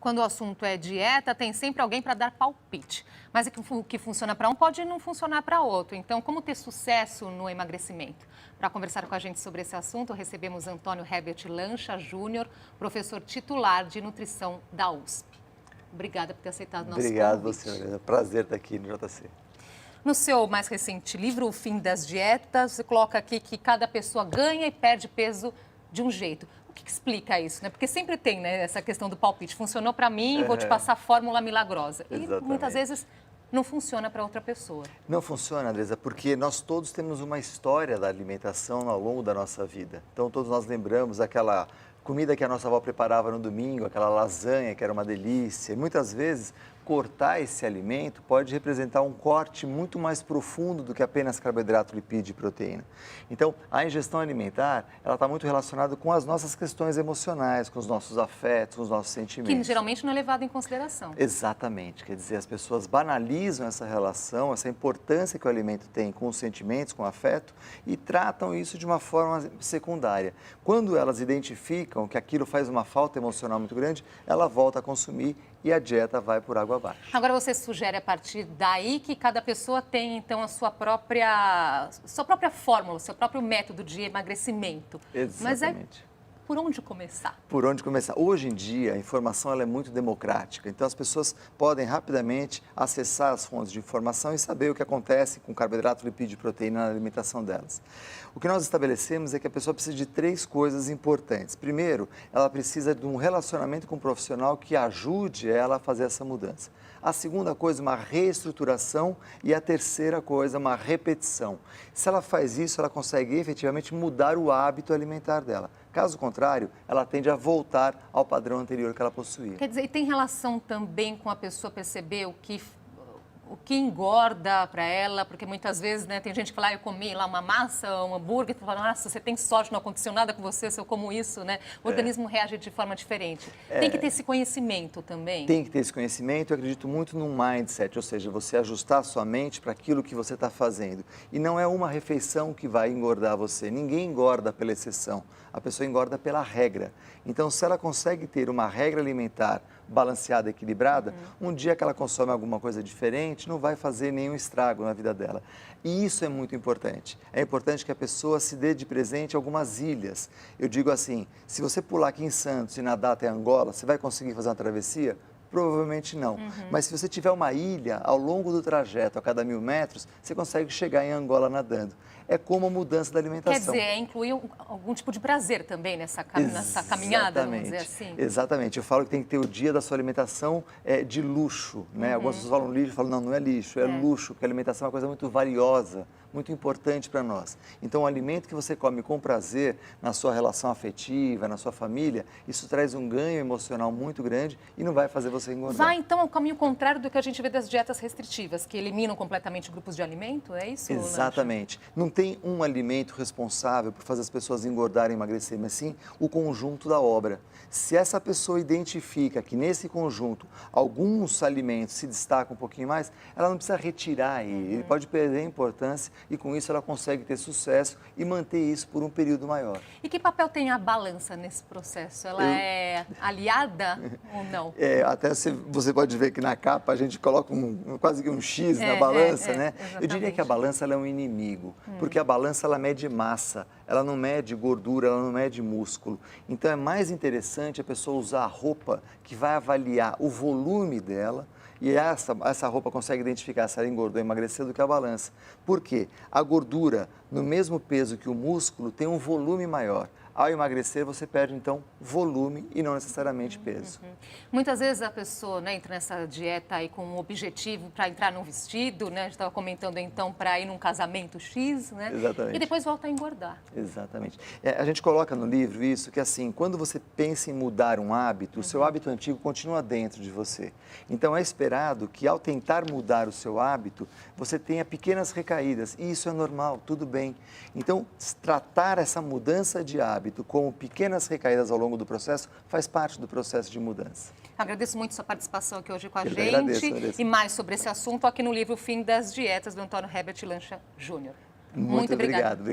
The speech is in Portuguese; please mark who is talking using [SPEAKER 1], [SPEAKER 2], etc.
[SPEAKER 1] quando o assunto é dieta, tem sempre alguém para dar palpite. Mas o que funciona para um pode não funcionar para outro. Então, como ter sucesso no emagrecimento? Para conversar com a gente sobre esse assunto, recebemos Antônio Herbert Lancha Júnior, professor titular de nutrição da USP. Obrigada por ter aceitado o nosso convite.
[SPEAKER 2] Obrigado você, é um prazer estar aqui no JC.
[SPEAKER 1] No seu mais recente livro, O Fim das Dietas, você coloca aqui que cada pessoa ganha e perde peso de um jeito. O que explica isso, né? Porque sempre tem, né, essa questão do palpite. Funcionou para mim, vou te passar a fórmula milagrosa.
[SPEAKER 2] Exatamente.
[SPEAKER 1] E muitas vezes não funciona para outra pessoa.
[SPEAKER 2] Não funciona, Andresa, porque nós todos temos uma história da alimentação ao longo da nossa vida. Então, todos nós lembramos aquela comida que a nossa avó preparava no domingo, aquela lasanha que era uma delícia. E muitas vezes, cortar esse alimento pode representar um corte muito mais profundo do que apenas carboidrato, lipídio e proteína. Então, a ingestão alimentar, ela está muito relacionada com as nossas questões emocionais, com os nossos afetos, com os nossos sentimentos.
[SPEAKER 1] Que geralmente não é levado em consideração.
[SPEAKER 2] Exatamente. Quer dizer, as pessoas banalizam essa relação, essa importância que o alimento tem com os sentimentos, com o afeto, e tratam isso de uma forma secundária. Quando elas identificam que aquilo faz uma falta emocional muito grande, ela volta a consumir e a dieta vai por água abaixo.
[SPEAKER 1] Agora você sugere a partir daí que cada pessoa tem então a sua própria fórmula, o seu próprio método de emagrecimento.
[SPEAKER 2] Exatamente.
[SPEAKER 1] Mas por onde começar?
[SPEAKER 2] Por onde começar? Hoje em dia, a informação ela é muito democrática, então as pessoas podem rapidamente acessar as fontes de informação e saber o que acontece com carboidrato, lipídio e proteína na alimentação delas. O que nós estabelecemos é que a pessoa precisa de 3 coisas importantes. Primeiro, ela precisa de um relacionamento com um profissional que ajude ela a fazer essa mudança. A segunda coisa, uma reestruturação, e a terceira coisa, uma repetição. Se ela faz isso, ela consegue efetivamente mudar o hábito alimentar dela. Caso contrário, ela tende a voltar ao padrão anterior que ela possuía.
[SPEAKER 1] Quer dizer, e tem relação também com a pessoa perceber o que engorda para ela, porque muitas vezes, né, tem gente que fala, eu comi lá uma massa, um hambúrguer, tu fala, nossa, você tem sorte, não aconteceu nada com você se eu como isso, né? O organismo reage de forma diferente. Tem que ter esse conhecimento também.
[SPEAKER 2] Tem que ter esse conhecimento, eu acredito muito num mindset, ou seja, você ajustar a sua mente para aquilo que você está fazendo. E não é uma refeição que vai engordar você, ninguém engorda pela exceção, a pessoa engorda pela regra. Então, se ela consegue ter uma regra alimentar balanceada, equilibrada, um dia que ela consome alguma coisa diferente, não vai fazer nenhum estrago na vida dela. E isso é muito importante. É importante que a pessoa se dê de presente a algumas ilhas. Eu digo assim, se você pular aqui em Santos e nadar até Angola, você vai conseguir fazer uma travessia? Provavelmente não. Mas se você tiver uma ilha, ao longo do trajeto, a cada 1000 metros, você consegue chegar em Angola nadando. É como a mudança da alimentação.
[SPEAKER 1] Quer dizer, é incluir algum tipo de prazer também nessa caminhada, vamos dizer assim?
[SPEAKER 2] Exatamente. Eu falo que tem que ter o dia da sua alimentação de luxo, né? Algumas pessoas falam lixo, eu falo, não é lixo, é luxo, porque a alimentação é uma coisa muito valiosa, muito importante para nós. Então, o alimento que você come com prazer, na sua relação afetiva, na sua família, isso traz um ganho emocional muito grande e não vai fazer você engordar.
[SPEAKER 1] Vai, então, ao caminho contrário do que a gente vê das dietas restritivas, que eliminam completamente grupos de alimento, é isso?
[SPEAKER 2] Exatamente. Não tem um alimento responsável por fazer as pessoas engordarem e emagrecer, mas sim o conjunto da obra. Se essa pessoa identifica que nesse conjunto alguns alimentos se destacam um pouquinho mais, ela não precisa retirar ele pode perder a importância e com isso ela consegue ter sucesso e manter isso por um período maior.
[SPEAKER 1] E que papel tem a balança nesse processo? Ela é aliada ou não?
[SPEAKER 2] Até você pode ver que na capa a gente coloca quase que um X na balança, né?
[SPEAKER 1] Exatamente.
[SPEAKER 2] Eu diria que a balança ela é um inimigo, porque a balança ela mede massa, ela não mede gordura, ela não mede músculo. Então é mais interessante a pessoa usar a roupa que vai avaliar o volume dela, e essa roupa consegue identificar se ela engordou ou emagreceu do que a balança. Por quê? A gordura, no mesmo peso que o músculo, tem um volume maior. Ao emagrecer, você perde, então, volume e não necessariamente peso.
[SPEAKER 1] Muitas vezes a pessoa, né, entra nessa dieta aí com um objetivo para entrar num vestido, né? A gente estava comentando, então, para ir num casamento X, né?
[SPEAKER 2] Exatamente.
[SPEAKER 1] E depois volta a engordar.
[SPEAKER 2] Exatamente. A gente coloca no livro isso, que assim, quando você pensa em mudar um hábito, o seu hábito antigo continua dentro de você. Então, é esperado que, ao tentar mudar o seu hábito, você tenha pequenas recaídas. E isso é normal, tudo bem. Então, tratar essa mudança de hábito como pequenas recaídas ao longo do processo, faz parte do processo de mudança.
[SPEAKER 1] Agradeço muito sua participação aqui hoje com a
[SPEAKER 2] Eu
[SPEAKER 1] gente.
[SPEAKER 2] agradeço.
[SPEAKER 1] E mais sobre esse assunto aqui no livro O Fim das Dietas, do Antônio Herbert Lancha Júnior.
[SPEAKER 2] Muito obrigado.